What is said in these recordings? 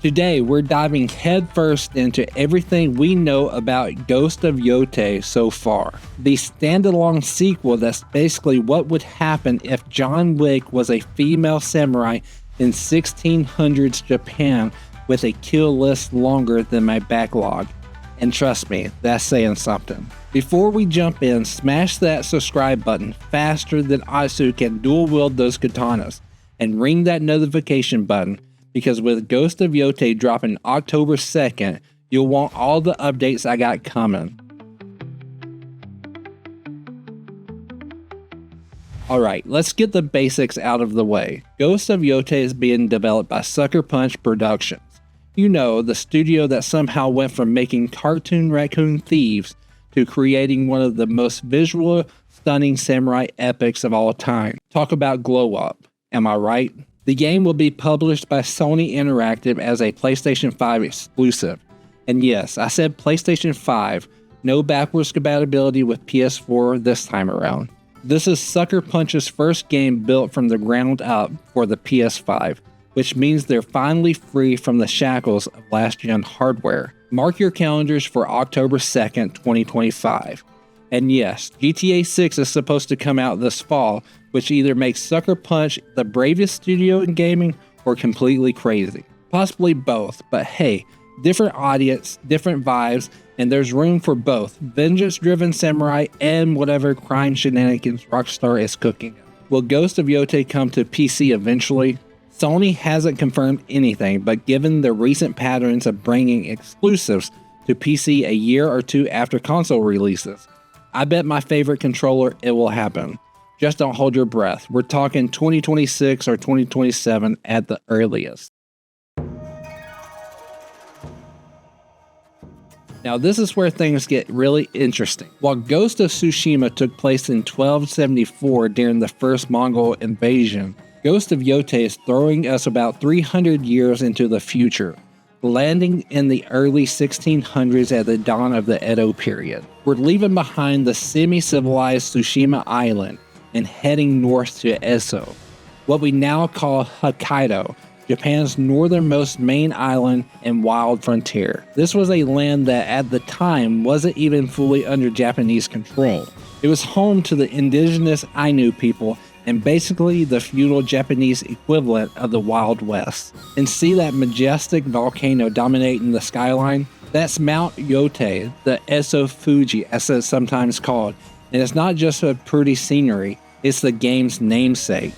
Today, we're diving headfirst into everything we know about Ghost of Yōtei so far. The standalone sequel that's basically what would happen if John Wick was a female samurai in 1600s Japan with a kill list longer than my backlog. And trust me, that's saying something. Before we jump in, smash that subscribe button faster than Atsu can dual wield those katanas, and ring that notification button, because with Ghost of Yōtei dropping October 2nd, you'll want all the updates I got coming. Alright, let's get the basics out of the way. Ghost of Yōtei is being developed by Sucker Punch Productions. You know, the studio that somehow went from making cartoon raccoon thieves to creating one of the most visual, stunning samurai epics of all time. Talk about glow up, am I right? The game will be published by Sony Interactive as a PlayStation 5 exclusive. And yes, I said PlayStation 5, no backwards compatibility with PS4 this time around. This is Sucker Punch's first game built from the ground up for the PS5, which means they're finally free from the shackles of last-gen hardware. Mark your calendars for October 2nd, 2025. And yes, GTA 6 is supposed to come out this fall, which either makes Sucker Punch the bravest studio in gaming or completely crazy. Possibly both, but hey, different audience, different vibes, and there's room for both vengeance-driven samurai and whatever crime shenanigans Rockstar is cooking. Will Ghost of Yōtei come to PC eventually? Sony hasn't confirmed anything, but given the recent patterns of bringing exclusives to PC a year or two after console releases, I bet my favorite controller it will happen. Just don't hold your breath. We're talking 2026 or 2027 at the earliest. Now this is where things get really interesting. While Ghost of Tsushima took place in 1274 during the first Mongol invasion, Ghost of Yōtei is throwing us about 300 years into the future, landing in the early 1600s at the dawn of the Edo period. We're leaving behind the semi-civilized Tsushima Island and heading north to Esso, what we now call Hokkaido, Japan's northernmost main island and wild frontier. This was a land that at the time wasn't even fully under Japanese control. It was home to the indigenous Ainu people and basically the feudal Japanese equivalent of the Wild West. And see that majestic volcano dominating the skyline? That's Mount Yotei, the Esso Fuji as it's sometimes called. And it's not just a pretty scenery, it's the game's namesake.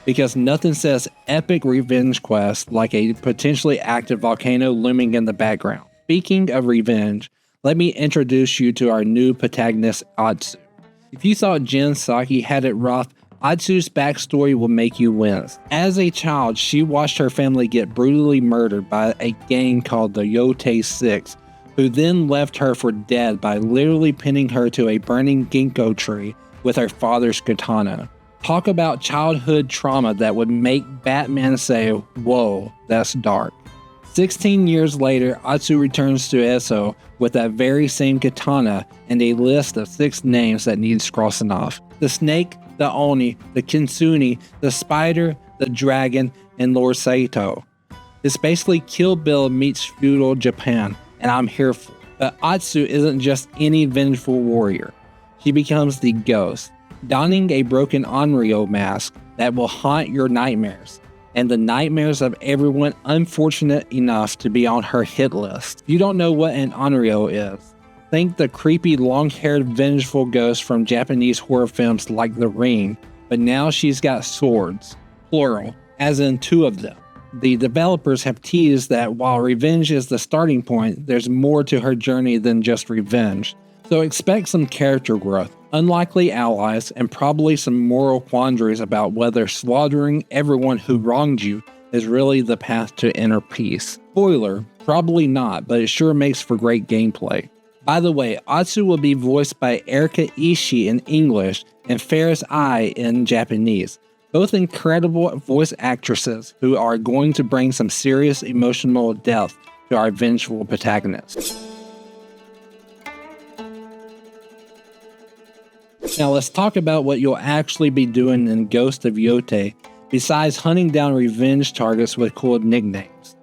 Because nothing says epic revenge quest like a potentially active volcano looming in the background. Speaking of revenge, let me introduce you to our new protagonist, Atsu. If you thought Jin Saki had it rough, Atsu's backstory will make you wince. As a child, she watched her family get brutally murdered by a gang called the Yotei 6, who then left her for dead by literally pinning her to a burning ginkgo tree with her father's katana. Talk about childhood trauma that would make Batman say, "Whoa, that's dark." 16 years later, Atsu returns to Esso with that very same katana and a list of 6 names that needs crossing off. The snake, the Oni, the Kitsune, the spider, the dragon, and Lord Saito. It's basically Kill Bill meets feudal Japan, and I'm here for it. But Atsu isn't just any vengeful warrior. She becomes the ghost, donning a broken Onryo mask that will haunt your nightmares, and the nightmares of everyone unfortunate enough to be on her hit list. If you don't know what an Onryo is, think the creepy long-haired vengeful ghost from Japanese horror films like The Ring, but now she's got swords, plural, as in 2 of them. The developers have teased that while revenge is the starting point, there's more to her journey than just revenge. So expect some character growth, unlikely allies, and probably some moral quandaries about whether slaughtering everyone who wronged you is really the path to inner peace. Spoiler, probably not, but it sure makes for great gameplay. By the way, Atsu will be voiced by Erika Ishii in English and Ferris Ai in Japanese. Both incredible voice actresses who are going to bring some serious emotional depth to our vengeful protagonist. Now let's talk about what you'll actually be doing in Ghost of Yōtei besides hunting down revenge targets with cool nicknames.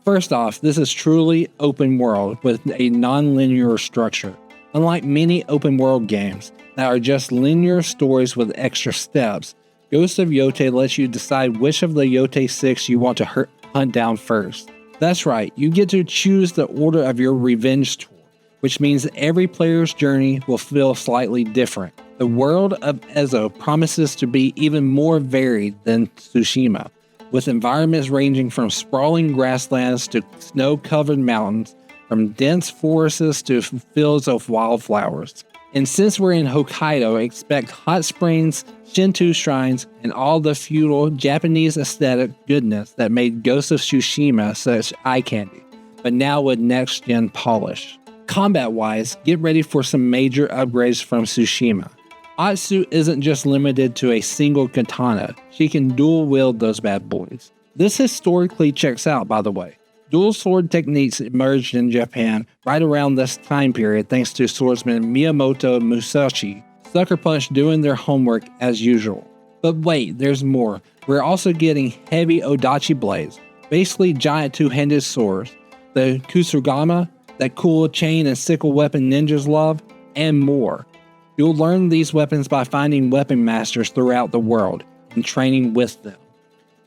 First off, this is truly open world with a non-linear structure. Unlike many open world games that are just linear stories with extra steps, Ghost of Yōtei lets you decide which of the Yotei 6 you want to hunt down first. That's right, you get to choose the order of your revenge tour, which means every player's journey will feel slightly different. The world of Ezo promises to be even more varied than Tsushima, with environments ranging from sprawling grasslands to snow-covered mountains, from dense forests to fields of wildflowers. And since we're in Hokkaido, expect hot springs, Shinto shrines, and all the feudal Japanese aesthetic goodness that made Ghost of Tsushima such eye candy, but now with next-gen polish. Combat-wise, get ready for some major upgrades from Tsushima. Atsu isn't just limited to a single katana, she can dual-wield those bad boys. This historically checks out, by the way. Dual sword techniques emerged in Japan right around this time period thanks to swordsman Miyamoto Musashi, Sucker Punch doing their homework as usual. But wait, there's more. We're also getting heavy odachi blades, basically giant two-handed swords, the kusugama, that cool chain and sickle weapon ninjas love, and more. You'll learn these weapons by finding weapon masters throughout the world and training with them.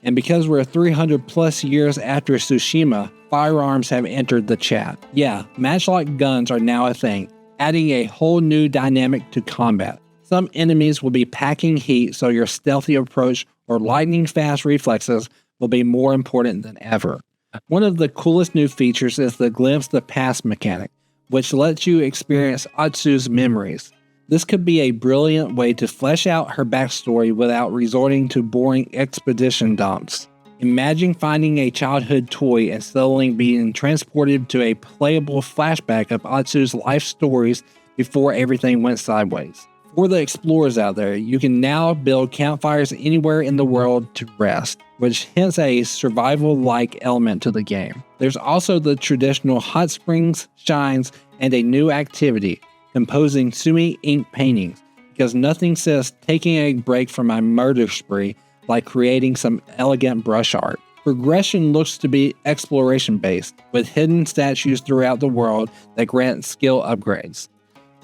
And because we're 300 plus years after Tsushima, firearms have entered the chat. Yeah, matchlock guns are now a thing, adding a whole new dynamic to combat. Some enemies will be packing heat, so your stealthy approach or lightning fast reflexes will be more important than ever. One of the coolest new features is the Glimpse the Past mechanic, which lets you experience Atsu's memories. This could be a brilliant way to flesh out her backstory without resorting to boring expedition dumps. Imagine finding a childhood toy and suddenly being transported to a playable flashback of Atsu's life stories before everything went sideways. For the explorers out there, you can now build campfires anywhere in the world to rest, which hints at a survival-like element to the game. There's also the traditional hot springs, shines, and a new activity, composing sumi ink paintings, because nothing says taking a break from my murder spree like creating some elegant brush art. Progression looks to be exploration-based, with hidden statues throughout the world that grant skill upgrades.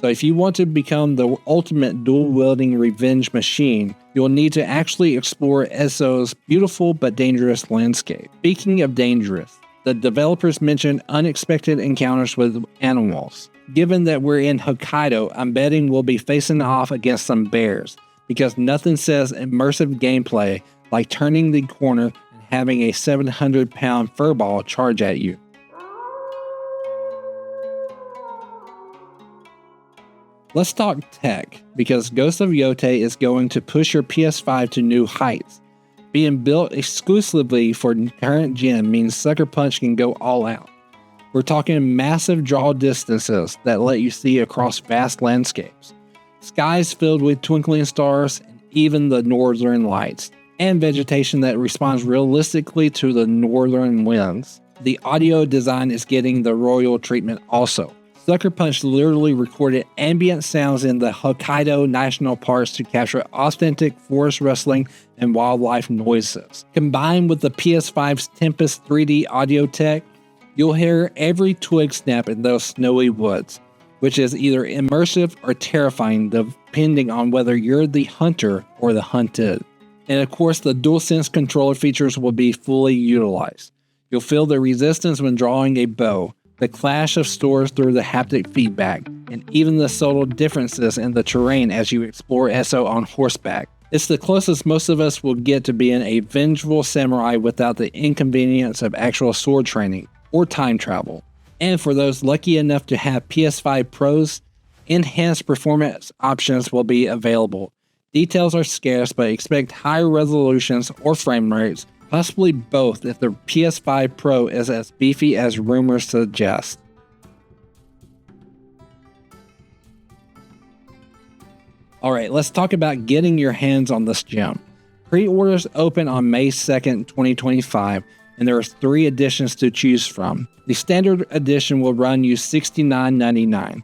So if you want to become the ultimate dual-wielding revenge machine, you'll need to actually explore Ezo's beautiful but dangerous landscape. Speaking of dangerous, the developers mentioned unexpected encounters with animals. Given that we're in Hokkaido, I'm betting we'll be facing off against some bears, because nothing says immersive gameplay like turning the corner and having a 700-pound furball charge at you. Let's talk tech, because Ghost of Yōtei is going to push your PS5 to new heights. Being built exclusively for current gen means Sucker Punch can go all out. We're talking massive draw distances that let you see across vast landscapes, skies filled with twinkling stars, and even the northern lights, and vegetation that responds realistically to the northern winds. The audio design is getting the royal treatment also. Sucker Punch literally recorded ambient sounds in the Hokkaido National Parks to capture authentic forest rustling and wildlife noises. Combined with the PS5's Tempest 3D audio tech, you'll hear every twig snap in those snowy woods, which is either immersive or terrifying depending on whether you're the hunter or the hunted. And of course, the DualSense controller features will be fully utilized. You'll feel the resistance when drawing a bow, the clash of stores through the haptic feedback, and even the subtle differences in the terrain as you explore Ezo on horseback. It's the closest most of us will get to being a vengeful samurai without the inconvenience of actual sword training or time travel. And for those lucky enough to have PS5 Pros, enhanced performance options will be available. Details are scarce, but expect higher resolutions or frame rates, possibly both if the PS5 Pro is as beefy as rumors suggest. Alright, let's talk about getting your hands on this gem. Pre-orders open on May 2nd, 2025, and there are 3 editions to choose from. The standard edition will run you $69.99.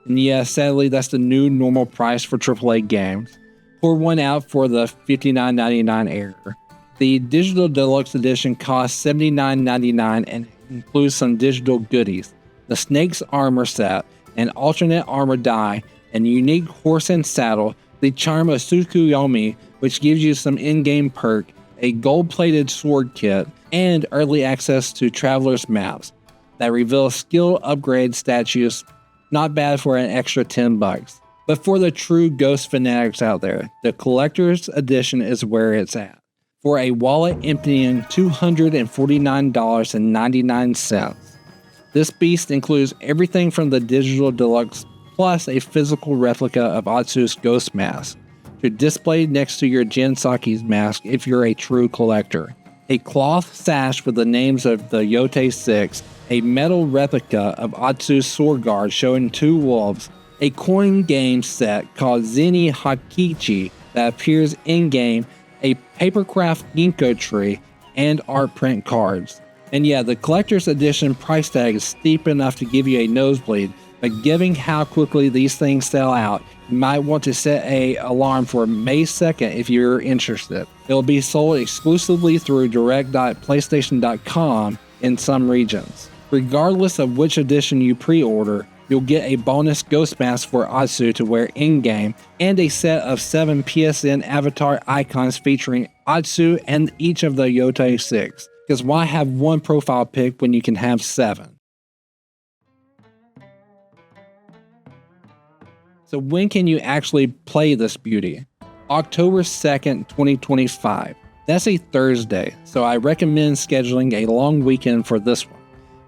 And yeah, sadly, that's the new normal price for AAA games. Pour one out for the $59.99 error. The digital deluxe edition costs $79.99 and includes some digital goodies: the Snake's armor set, an alternate armor die, and a unique horse and saddle, the charm of Tsukuyomi, which gives you some in-game perk, a gold-plated sword kit, and early access to Traveler's Maps that reveal skill upgrade statues. Not bad for an extra $10. But for the true Ghost fanatics out there, the collector's edition is where it's at. For a wallet-emptying $249.99. This beast includes everything from the digital deluxe plus a physical replica of Atsu's ghost mask to display next to your Jinsaki's mask if you're a true collector. A cloth sash with the names of the Yotei 6, a metal replica of Atsu's sword guard showing 2 wolves, a coin game set called Zeni Hakichi that appears in-game, a papercraft ginkgo tree, and art print cards. And yeah, the collector's edition price tag is steep enough to give you a nosebleed, but given how quickly these things sell out, you might want to set an alarm for May 2nd if you're interested. It will be sold exclusively through direct.playstation.com in some regions. Regardless of which edition you pre-order, you'll get a bonus ghost mask for Atsu to wear in-game and a set of 7 PSN avatar icons featuring Atsu and each of the Yotei 6. Because why have one profile pic when you can have 7? So when can you actually play this beauty? October 2nd, 2025. That's a Thursday, so I recommend scheduling a long weekend for this one.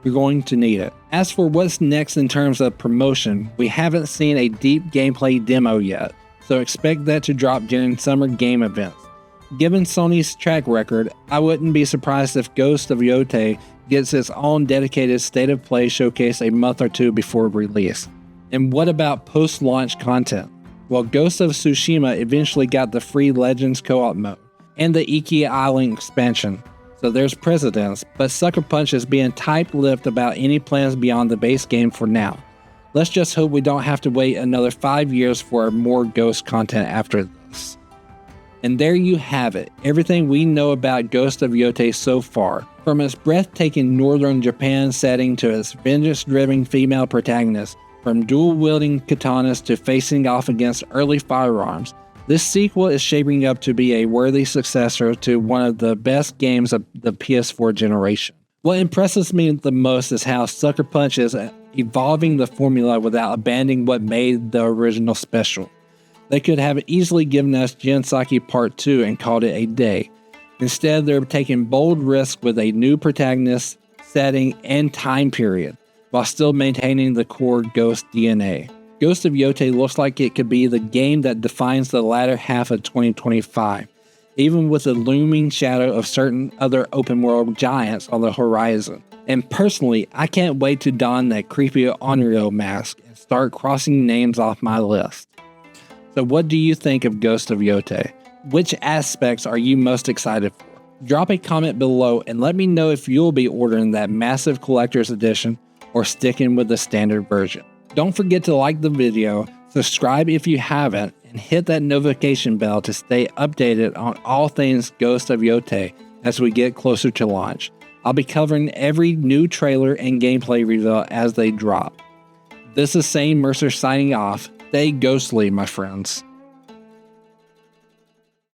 You're going to need it. As for what's next in terms of promotion, we haven't seen a deep gameplay demo yet, so expect that to drop during summer game events. Given Sony's track record, I wouldn't be surprised if Ghost of Yōtei gets its own dedicated State of Play showcase a month or two before release. And what about post-launch content? Well, Ghost of Tsushima eventually got the free Legends co-op mode and the Iki Island expansion, so there's precedence, but Sucker Punch is being tight-lipped about any plans beyond the base game for now. Let's just hope we don't have to wait another 5 years for more Ghost content after this. And there you have it, everything we know about Ghost of Yōtei so far, from its breathtaking northern Japan setting to its vengeance-driven female protagonist, from dual-wielding katanas to facing off against early firearms. This sequel is shaping up to be a worthy successor to one of the best games of the PS4 generation. What impresses me the most is how Sucker Punch is evolving the formula without abandoning what made the original special. They could have easily given us Jinsaki Part 2 and called it a day. Instead, they're taking bold risks with a new protagonist, setting, and time period, while still maintaining the core Ghost DNA. Ghost of Yōtei looks like it could be the game that defines the latter half of 2025, even with the looming shadow of certain other open-world giants on the horizon. And personally, I can't wait to don that creepy Onryo mask and start crossing names off my list. So what do you think of Ghost of Yōtei? Which aspects are you most excited for? Drop a comment below and let me know if you'll be ordering that massive collector's edition or sticking with the standard version. Don't forget to like the video, subscribe if you haven't, and hit that notification bell to stay updated on all things Ghost of Yōtei as we get closer to launch. I'll be covering every new trailer and gameplay reveal as they drop. This is ZaneMercer signing off. Stay ghostly, my friends.